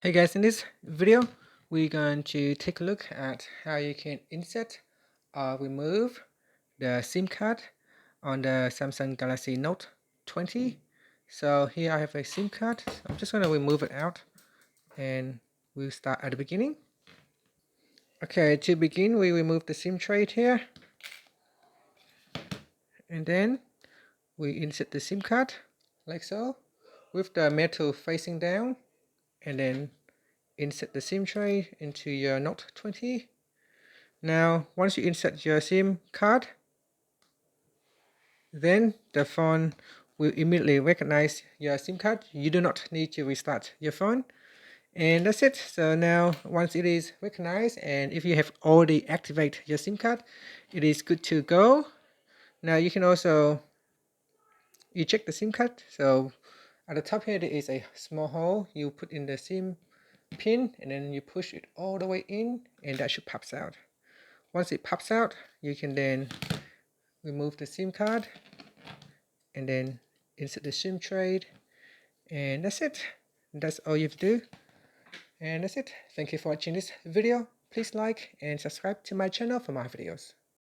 Hey guys, in this video, we're going to take a look at how you can insert or remove the SIM card on the Samsung Galaxy Note 20. So here I have a SIM card. I'm just going to remove it out and we'll start at the beginning. Okay, to begin, we remove the SIM tray here. And then we insert the SIM card like so with the metal facing down, and then insert the SIM tray into your Note 20. Now, once you insert your SIM card, then the phone will immediately recognize your SIM card. You do not need to restart your phone. And that's it. So now, once it is recognized, and if you have already activated your SIM card, it is good to go. Now, you can also eject the SIM card. So at the top here, there is a small hole. You put in the SIM pin, and then you push it all the way in, and that should pop out. Once it pops out, you can then remove the SIM card and then insert the SIM tray, and that's it. That's all you have to do, and that's it. Thank you for watching this video. Please like and subscribe to my channel for more videos.